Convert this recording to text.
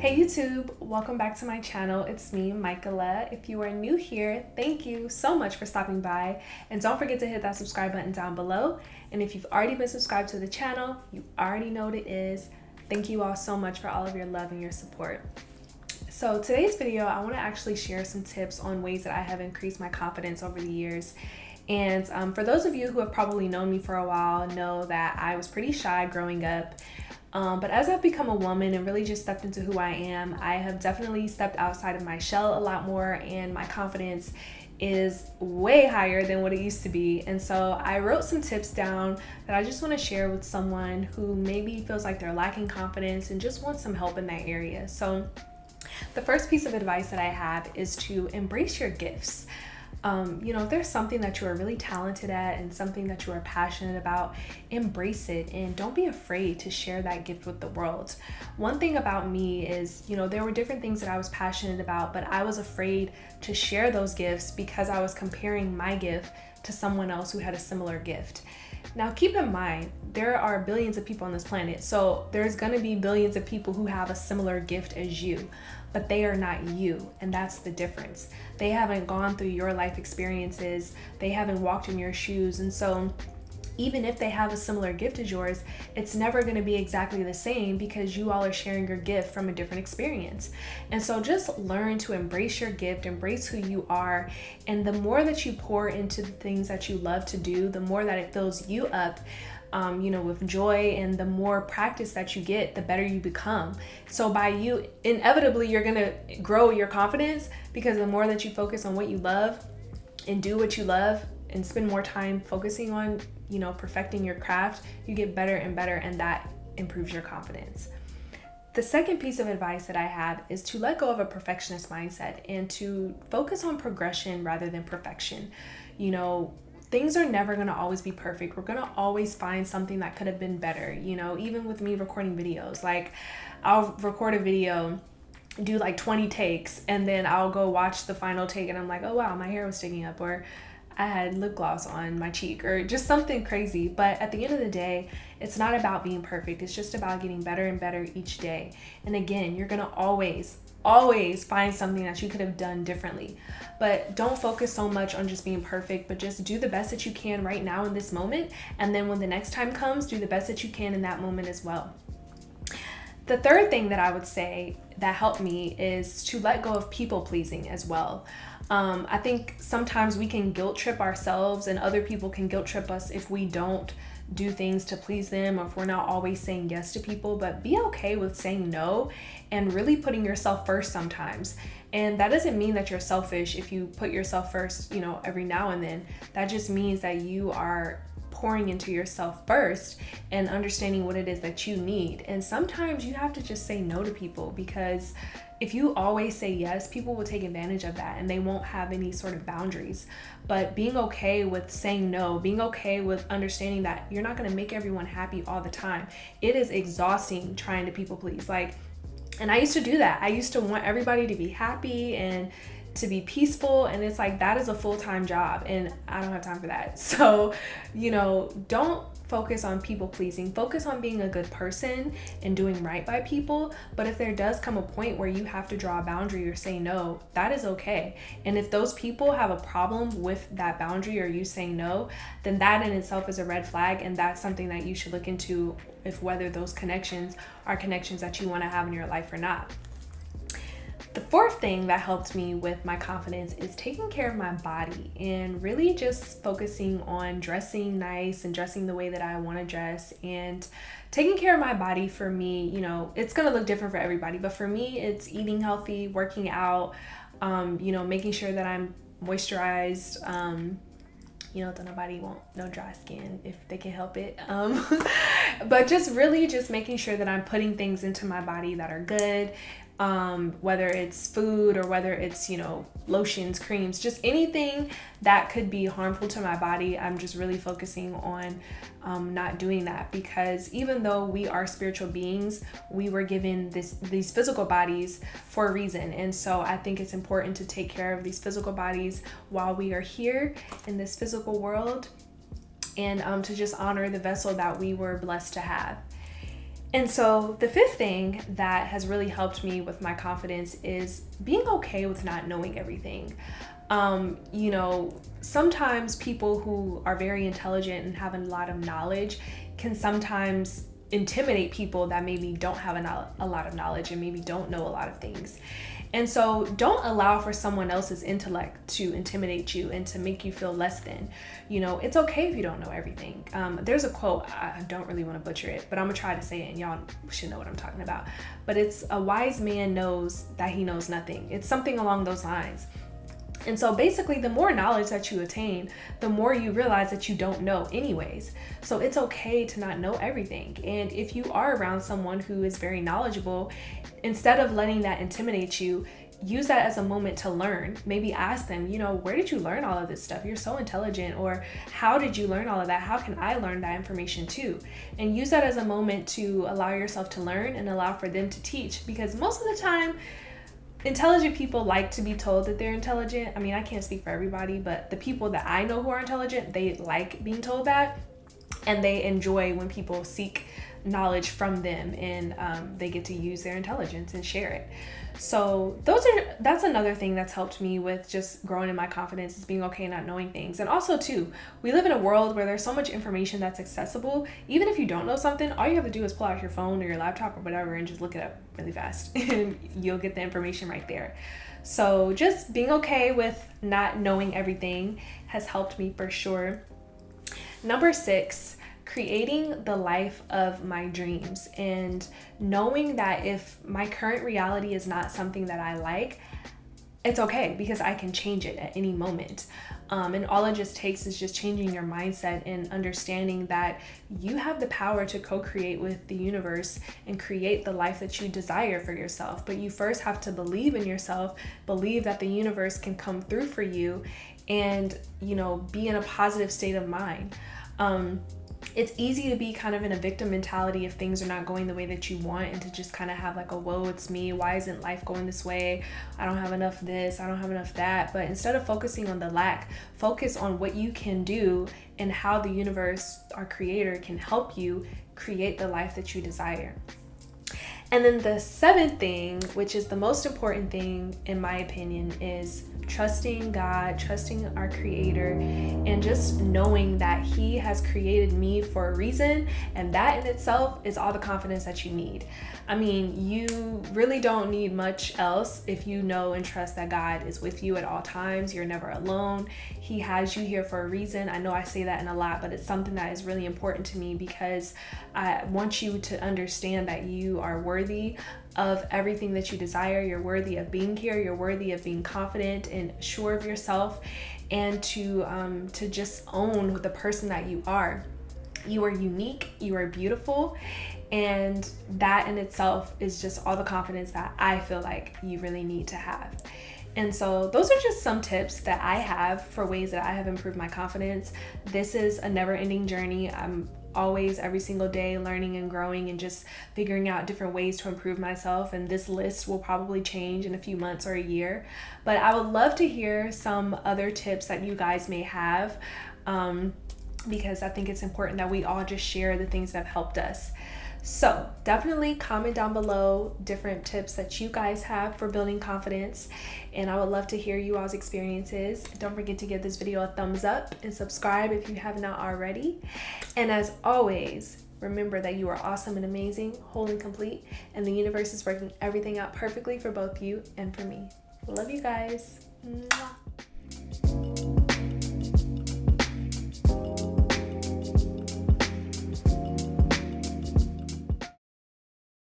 Hey YouTube, welcome back to my channel. It's me, Michaela. If you are new here, thank you so much for stopping by. And don't forget to hit that subscribe button down below. And if you've already been subscribed to the channel, you already know what it is. Thank you all so much for all of your love and your support. So today's video, I want to actually share some tips on ways that I have increased my confidence over the years. And for those of you who have probably known me for a while, know that I was pretty shy growing up. But as I've become a woman and really just stepped into who I am, I have definitely stepped outside of my shell a lot more, and my confidence is way higher than what it used to be. And so I wrote some tips down that I just want to share with someone who maybe feels like they're lacking confidence and just wants some help in that area. So the first piece of advice that I have is to embrace your gifts. If there's something that you are really talented at and something that you are passionate about, embrace it and don't be afraid to share that gift with the world. One thing about me is, there were different things that I was passionate about, but I was afraid to share those gifts because I was comparing my gift to someone else who had a similar gift. Now, keep in mind, there are billions of people on this planet, so there's going to be billions of people who have a similar gift as you, but they are not you, and that's the difference. They haven't gone through your life experiences, they haven't walked in your shoes, and so even if they have a similar gift as yours, it's never going to be exactly the same because you all are sharing your gift from a different experience. And so just learn to embrace your gift, embrace who you are. And the more that you pour into the things that you love to do, the more that it fills you up, with joy, and the more practice that you get, the better you become. So by you, inevitably, you're going to grow your confidence because the more that you focus on what you love and do what you love and spend more time focusing on perfecting your craft, you get better and better, and that improves your confidence. The second piece of advice that I have is to let go of a perfectionist mindset and to focus on progression rather than perfection. Things are never going to always be perfect. We're going to always find something that could have been better. Even with me recording videos, like I'll record a video, do like 20 takes, and then I'll go watch the final take and I'm like, oh wow, my hair was sticking up, or I had lip gloss on my cheek, or just something crazy. But at the end of the day, it's not about being perfect. It's just about getting better and better each day. And again, you're gonna always find something that you could have done differently. But don't focus so much on just being perfect, but just do the best that you can right now in this moment. And then when the next time comes, do the best that you can in that moment as well. The third thing that I would say that helped me is to let go of people pleasing as well. I think sometimes we can guilt trip ourselves, and other people can guilt trip us if we don't do things to please them, or if we're not always saying yes to people. But be okay with saying no and really putting yourself first sometimes. And that doesn't mean that you're selfish if you put yourself first, every now and then. That just means that you are pouring into yourself first and understanding what it is that you need. And sometimes you have to just say no to people, because if you always say yes, people will take advantage of that and they won't have any sort of boundaries. But being okay with saying no, being okay with understanding that you're not going to make everyone happy all the time. It is exhausting trying to people please. And I used to do that. I used to want everybody to be happy and to be peaceful, and it's like that is a full-time job and I don't have time for that. So don't focus on people pleasing. Focus on being a good person and doing right by people. But if there does come a point where you have to draw a boundary or say no, that is okay. And if those people have a problem with that boundary or you saying no, then that in itself is a red flag, and that's something that you should look into, if whether those connections are connections that you want to have in your life or not. The fourth thing that helped me with my confidence is taking care of my body and really just focusing on dressing nice and dressing the way that I want to dress. And taking care of my body, for me, it's going to look different for everybody, but for me, it's eating healthy, working out, making sure that I'm moisturized, that nobody won't no dry skin if they can help it. But just really just making sure that I'm putting things into my body that are good, whether it's food or whether it's, lotions, creams, just anything that could be harmful to my body. I'm just really focusing on not doing that, because even though we are spiritual beings, we were given these physical bodies for a reason. And so I think it's important to take care of these physical bodies while we are here in this physical world, and to just honor the vessel that we were blessed to have. And so the fifth thing that has really helped me with my confidence is being okay with not knowing everything. Sometimes people who are very intelligent and have a lot of knowledge can sometimes intimidate people that maybe don't have a lot of knowledge and maybe don't know a lot of things. And so don't allow for someone else's intellect to intimidate you and to make you feel less than. It's okay if you don't know everything. There's a quote, I don't really want to butcher it, but I'm gonna try to say it and y'all should know what I'm talking about. But it's, a wise man knows that he knows nothing. It's something along those lines. And so basically, the more knowledge that you attain, the more you realize that you don't know anyways. So it's okay to not know everything. And if you are around someone who is very knowledgeable, instead of letting that intimidate you, use that as a moment to learn. Maybe ask them, where did you learn all of this stuff? You're so intelligent. Or how did you learn all of that? How can I learn that information too? And use that as a moment to allow yourself to learn and allow for them to teach. Because most of the time, intelligent people like to be told that they're intelligent. I mean, I can't speak for everybody, but the people that I know who are intelligent, they like being told that, and they enjoy when people seek knowledge from them, and they get to use their intelligence and share it. So that's another thing that's helped me with just growing in my confidence, is being okay not knowing things. And also too, we live in a world where there's so much information that's accessible. Even if you don't know something, all you have to do is pull out your phone or your laptop or whatever and just look it up really fast and you'll get the information right there. So just being okay with not knowing everything has helped me for sure. Number 6, creating the life of my dreams, and knowing that if my current reality is not something that I like, it's okay, because I can change it at any moment. And all it just takes is just changing your mindset and understanding that you have the power to co-create with the universe and create the life that you desire for yourself. But you first have to believe in yourself, believe that the universe can come through for you, and be in a positive state of mind. It's easy to be kind of in a victim mentality if things are not going the way that you want, and to just kind of have like a, whoa, it's me. Why isn't life going this way? I don't have enough this. I don't have enough that. But instead of focusing on the lack, focus on what you can do and how the universe, our creator, can help you create the life that you desire. And then the 7th thing, which is the most important thing in my opinion, is trusting God, trusting our creator, and just knowing that he has created me for a reason. And that in itself is all the confidence that you need. I mean, you really don't need much else if you know and trust that God is with you at all times. You're never alone. He has you here for a reason. I know I say that in a lot, but it's something that is really important to me, because I want you to understand that you are worthy of everything that you desire. You're worthy of being here. You're worthy of being confident and sure of yourself, and to just own the person that you are. You are unique. You are beautiful. And that in itself is just all the confidence that I feel like you really need to have. And so those are just some tips that I have for ways that I have improved my confidence. This is a never-ending journey. I'm always, every single day, learning and growing and just figuring out different ways to improve myself. And this list will probably change in a few months or a year. But I would love to hear some other tips that you guys may have, because I think it's important that we all just share the things that have helped us. So definitely comment down below different tips that you guys have for building confidence, and I would love to hear you all's experiences. Don't forget to give this video a thumbs up and subscribe if you have not already. And as always, remember that you are awesome and amazing, whole and complete, and the universe is working everything out perfectly for both you and for me. Love you guys. Mwah.